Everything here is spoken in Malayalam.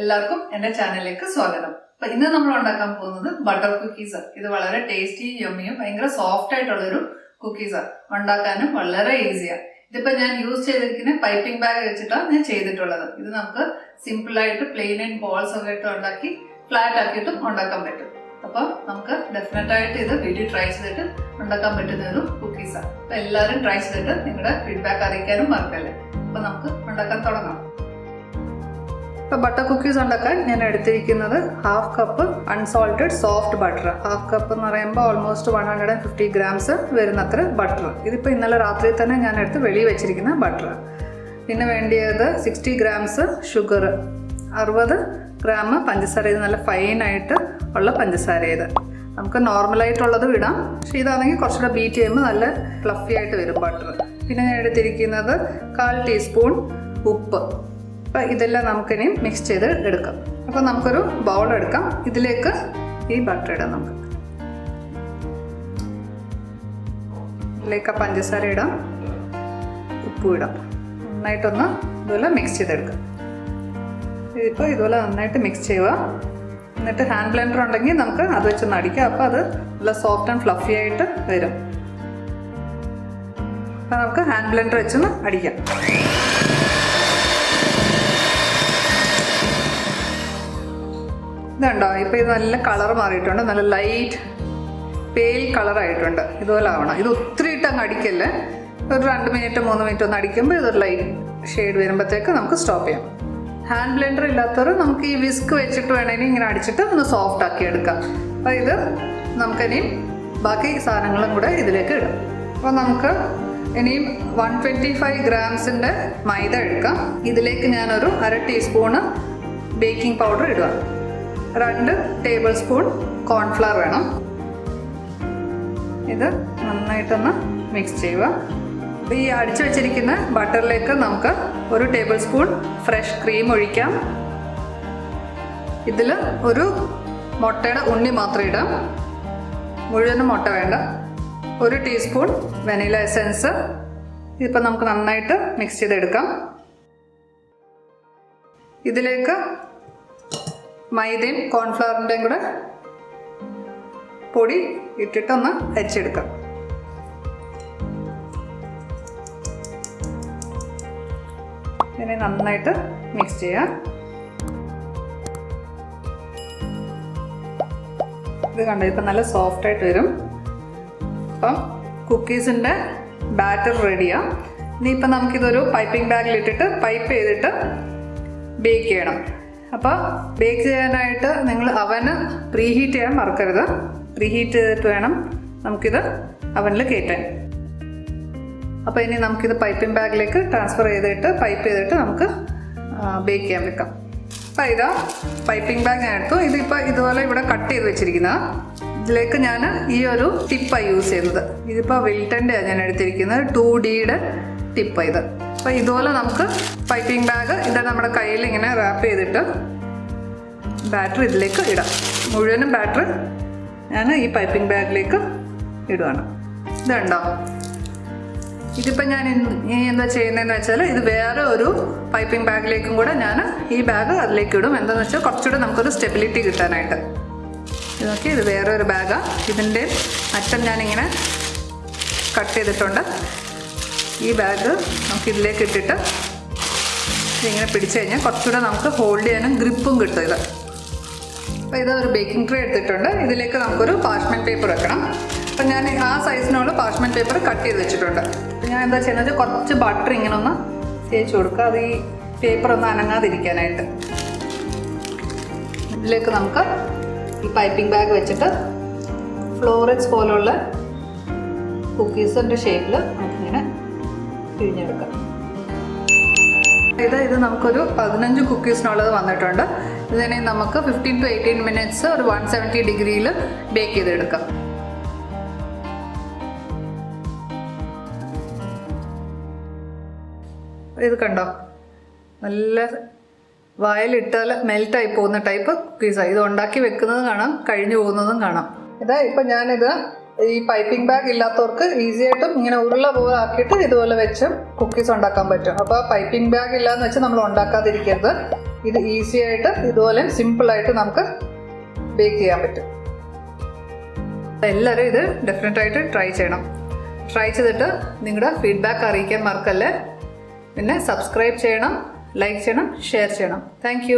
എല്ലാവർക്കും എൻ്റെ ചാനലിലേക്ക് സ്വാഗതം. അപ്പൊ ഇന്ന് നമ്മൾ ഉണ്ടാക്കാൻ പോകുന്നത് ബട്ടർ കുക്കീസ്. ഇത് വളരെ ടേസ്റ്റിയും യമ്മിയും ഭയങ്കര സോഫ്റ്റ് ആയിട്ടുള്ളൊരു കുക്കീസാണ്. ഉണ്ടാക്കാനും വളരെ ഈസിയാണ്. ഇതിപ്പോ ഞാൻ യൂസ് ചെയ്തിരിക്കുന്ന പൈപ്പിംഗ് ബാഗ് വെച്ചിട്ടാണ് ഞാൻ ചെയ്തിട്ടുള്ളത്. ഇത് നമുക്ക് സിമ്പിൾ ആയിട്ട് പ്ലെയിൻ ആൻഡ് ബോൾസ് ഒക്കെ ഇട്ട് ഉണ്ടാക്കി ഫ്ലാറ്റ് ആക്കിയിട്ടും ഉണ്ടാക്കാൻ പറ്റും. അപ്പൊ നമുക്ക് ഡെഫിനറ്റ് ആയിട്ട് ഇത് വീട്ടിൽ ട്രൈ ചെയ്തിട്ട് ഉണ്ടാക്കാൻ പറ്റുന്ന ഒരു കുക്കീസാണ്. അപ്പൊ എല്ലാവരും ട്രൈ ചെയ്തിട്ട് നിങ്ങളുടെ ഫീഡ്ബാക്ക് അറിയിക്കാനും മറക്കല്ലേ. അപ്പൊ നമുക്ക് ഉണ്ടാക്കാൻ തുടങ്ങാം. ഇപ്പോൾ ബട്ടർ കുക്കീസ് ഉണ്ടാക്കാൻ ഞാൻ എടുത്തിരിക്കുന്നത് 1/2 cup unsalted soft butter. 1/2 cup എന്ന് പറയുമ്പോൾ ഓൾമോസ്റ്റ് 150 ഗ്രാംസ് വരുന്നത്ര ബട്ടർ. ഇതിപ്പോൾ ഇന്നലെ രാത്രി തന്നെ ഞാൻ എടുത്ത് വെളിയിൽ വെച്ചിരിക്കുന്ന ബട്ടർ. പിന്നെ വേണ്ടിയത് 60 ഗ്രാംസ് ഷുഗർ, 60 ഗ്രാം പഞ്ചസാര. ഇത് നല്ല ഫൈനായിട്ട് ഉള്ള പഞ്ചസാര. ഇത് നമുക്ക് നോർമലായിട്ടുള്ളത് ഇടാം, പക്ഷേ ഇതാണെങ്കിൽ കുറച്ചുകൂടെ ബീറ്റ് ചെയ്യുമ്പോൾ നല്ല ഫ്ലഫി ആയിട്ട് വരും ബട്ടർ. പിന്നെ ഞാൻ എടുത്തിരിക്കുന്നത് 1/4 ടീസ്പൂൺ ഉപ്പ്. അപ്പോൾ ഇതെല്ലാം നമുക്കിനി മിക്സ് ചെയ്ത് എടുക്കാം. അപ്പോൾ നമുക്കൊരു ബൗൾ എടുക്കാം. ഇതിലേക്ക് ഈ ബട്ടർ ഇടാം. നമുക്ക് ഇതിലേക്ക് പഞ്ചസാര ഇടാം, ഉപ്പും ഇടാം. നന്നായിട്ടൊന്ന് ഇതുപോലെ മിക്സ് ചെയ്തെടുക്കാം. ഇതിപ്പോൾ ഇതുപോലെ നന്നായിട്ട് മിക്സ് ചെയ്യുക. എന്നിട്ട് ഹാൻഡ് ബ്ലെൻഡർ ഉണ്ടെങ്കിൽ നമുക്ക് അത് വെച്ചൊന്ന് അടിക്കാം. അപ്പോൾ അത് നല്ല സോഫ്റ്റ് ആൻഡ് ഫ്ലഫി ആയിട്ട് വരും. അപ്പോൾ നമുക്ക് ഹാൻഡ് ബ്ലെൻഡർ വെച്ചൊന്ന് അടിക്കാം. ഇതുണ്ടോ, ഇപ്പോൾ ഇത് നല്ല കളർ മാറിയിട്ടുണ്ട്. നല്ല ലൈറ്റ് പേൽ കളറായിട്ടുണ്ട്. ഇതുപോലെ ആവണം. ഇത് ഒത്തിരി ഇട്ട് അങ്ങ് അടിക്കല്ലേ. ഒരു 2 മിനിറ്റ് 3 മിനിറ്റ് ഒന്ന് അടിക്കുമ്പോൾ ഇതൊരു ലൈറ്റ് ഷെയ്ഡ് വരുമ്പോഴത്തേക്ക് നമുക്ക് സ്റ്റോപ്പ് ചെയ്യാം. ഹാൻഡ് ബ്ലെൻഡർ ഇല്ലാത്തവർ നമുക്ക് ഈ വിസ്ക് വെച്ചിട്ട് വേണമെങ്കിൽ ഇങ്ങനെ അടിച്ചിട്ട് ഒന്ന് സോഫ്റ്റ് ആക്കി എടുക്കാം. അപ്പോൾ ഇത് നമുക്കിനിയും ബാക്കി സാധനങ്ങളും കൂടെ ഇതിലേക്ക് ഇടാം. അപ്പോൾ നമുക്ക് ഇനിയും 125 ഗ്രാംസിൻ്റെ മൈദ എടുക്കാം. ഇതിലേക്ക് ഞാനൊരു 1/2 ടീസ്പൂണ് ബേക്കിംഗ് പൗഡർ ഇടുക. 2 ടേബിൾ സ്പൂൺ കോൺഫ്ലവർ വേണം. ഇത് നന്നായിട്ടൊന്ന് മിക്സ് ചെയ്യുക. ഈ അടിച്ചു വെച്ചിരിക്കുന്ന ബട്ടറിലേക്ക് നമുക്ക് 1 ടേബിൾ സ്പൂൺ ഫ്രഷ് ക്രീം ഒഴിക്കാം. ഇതിൽ ഒരു മുട്ടയുടെ ഉണ്ണി മാത്രം ഇടാം, മുഴുവനും മുട്ട വേണ്ട. 1 ടീസ്പൂൺ വെനില എസൻസ്. ഇതിപ്പോൾ നമുക്ക് നന്നായിട്ട് മിക്സ് ചെയ്തെടുക്കാം. ഇതിലേക്ക് മൈദയും കോൺഫ്ലവറിൻ്റെയും കൂടെ പൊടി ഇട്ടിട്ടൊന്ന് അരിച്ചെടുക്കാം. ഇതിനെ നന്നായിട്ട് മിക്സ് ചെയ്യാം. ഇത് കണ്ടോ, ഇപ്പം നല്ല സോഫ്റ്റായിട്ട് വരും. അപ്പം കുക്കീസിൻ്റെ ബാറ്റർ റെഡിയാണ്. ഇനിയിപ്പം നമുക്കിതൊരു പൈപ്പിംഗ് ബാഗിലിട്ടിട്ട് പൈപ്പ് ചെയ്തിട്ട് ബേക്ക് ചെയ്യണം. അപ്പോൾ ബേക്ക് ചെയ്യാനായിട്ട് നിങ്ങൾ അവന് പ്രീഹീറ്റ് ചെയ്യാൻ മറക്കരുത്. പ്രീഹീറ്റ് ചെയ്തിട്ട് വേണം നമുക്കിത് അവനിൽ കയറ്റാൻ. അപ്പോൾ ഇനി നമുക്കിത് പൈപ്പിംഗ് ബാഗിലേക്ക് ട്രാൻസ്ഫർ ചെയ്തിട്ട് പൈപ്പ് ചെയ്തിട്ട് നമുക്ക് ബേക്ക് ചെയ്യാൻ വെക്കാം. അപ്പോൾ ഇതാ പൈപ്പിംഗ് ബാഗ് ഞാൻ എടുത്തു. ഇതിപ്പോൾ ഇതുപോലെ ഇവിടെ കട്ട് ചെയ്ത് വെച്ചിരിക്കുന്നത്. ഇതിലേക്ക് ഞാൻ ഈ ഒരു ടിപ്പാണ് യൂസ് ചെയ്യുന്നത്. ഇതിപ്പോൾ വിൽട്ടൻ്റെയാണ് ഞാൻ എടുത്തിരിക്കുന്നത്, 2Dയുടെ ടിപ്പ് ഇത്. അപ്പോൾ ഇതുപോലെ നമുക്ക് പൈപ്പിംഗ് ബാഗ് ഇത് നമ്മുടെ കയ്യിൽ ഇങ്ങനെ റാപ്പ് ചെയ്തിട്ട് ബാറ്റർ ഇതിലേക്ക് ഇടാം. മുഴുവനും ബാറ്റർ ഞാൻ ഈ പൈപ്പിംഗ് ബാഗിലേക്ക് ഇടുകയാണ്. ഇതുണ്ടോ, ഇതിപ്പോൾ ഞാൻ എന്താ ചെയ്യുന്നതെന്ന് വെച്ചാൽ ഇത് വേറെ ഒരു പൈപ്പിംഗ് ബാഗിലേക്കും കൂടെ ഞാൻ ഈ ബാഗ് അതിലേക്ക് ഇടും. എന്താണെന്ന് വെച്ചാൽ കുറച്ചുകൂടെ നമുക്കൊരു സ്റ്റെബിലിറ്റി കിട്ടാനായിട്ട്. ഇത് നോക്കി, ഇത് വേറെ ഒരു ബാഗാണ്. ഇതിൻ്റെ അറ്റം ഞാനിങ്ങനെ കട്ട് ചെയ്തിട്ടുണ്ട്. ഈ ബാഗ് നമുക്ക് ഇതിലേക്ക് ഇട്ടിട്ട് ഇങ്ങനെ പിടിച്ചു കഴിഞ്ഞാൽ കുറച്ചുകൂടെ നമുക്ക് ഹോൾഡ് ചെയ്യാനും ഗ്രിപ്പും കിട്ടും ഇത്. അപ്പോൾ ഇതൊരു ബേക്കിംഗ് ട്രേ എടുത്തിട്ടുണ്ട്. ഇതിലേക്ക് നമുക്കൊരു പാർച്ച്മെൻറ്റ് പേപ്പർ വെക്കണം. അപ്പോൾ ഞാൻ ആ സൈസിനുള്ള പാർച്ച്മെൻറ്റ് പേപ്പർ കട്ട് ചെയ്ത് വെച്ചിട്ടുണ്ട്. അപ്പോൾ ഞാൻ എന്താ ചെയ്യുന്നത് വെച്ചാൽ കുറച്ച് ബട്ടർ ഇങ്ങനെ ഒന്ന് തേച്ച് കൊടുക്കുക, അത് ഈ പേപ്പർ ഒന്ന് അനങ്ങാതിരിക്കാനായിട്ട്. ഇതിലേക്ക് നമുക്ക് ഈ പൈപ്പിംഗ് ബാഗ് വെച്ചിട്ട് ഫ്ലോററ്റ്സ് പോലുള്ള കുക്കീസിൻ്റെ ഷേപ്പിൽ നമുക്കിങ്ങനെ പിഴിഞ്ഞെടുക്കാം. ഇത് നമുക്കൊരു 15 കുക്കീസിനുള്ളത് വന്നിട്ടുണ്ട്. ഇതിനെ നമുക്ക് 15 to 18 മിനിറ്റ്സ് ഒരു 170 ഡിഗ്രിയിൽ ബേക്ക് ചെയ്തെടുക്കാം. ഇത് കണ്ടോ, നല്ല വായിലിട്ടാൽ മെൽറ്റായി പോകുന്ന ടൈപ്പ് കുക്കീസാണ്. ഇത് ഉണ്ടാക്കി വെക്കുന്നത് കാണാം, കഴിഞ്ഞു പോകുന്നതും കാണാം. ഇതാ ഇപ്പം ഞാനിത് ഈ പൈപ്പിംഗ് ബാഗ് ഇല്ലാത്തവർക്ക് ഈസി ആയിട്ടും ഇങ്ങനെ ഉരുള പോലെ ആക്കിയിട്ട് ഇതുപോലെ വെച്ച് കുക്കീസ് ഉണ്ടാക്കാൻ പറ്റും. അപ്പോൾ പൈപ്പിംഗ് ബാഗ് ഇല്ലാന്ന് വെച്ച് നമ്മൾ ഉണ്ടാക്കാതിരിക്കരുത്. ഇത് ഈസി ആയിട്ട് ഇതുപോലെ സിമ്പിളായിട്ട് നമുക്ക് ബേക്ക് ചെയ്യാൻ പറ്റും. എല്ലാവരും ഇത് ഡെഫിനറ്റായിട്ട് ട്രൈ ചെയ്യണം. ട്രൈ ചെയ്തിട്ട് നിങ്ങളുടെ ഫീഡ്ബാക്ക് അറിയിക്കാൻ മറക്കല്ലേ. പിന്നെ സബ്സ്ക്രൈബ് ചെയ്യണം, ലൈക്ക് ചെയ്യണം, ഷെയർ ചെയ്യണം. താങ്ക്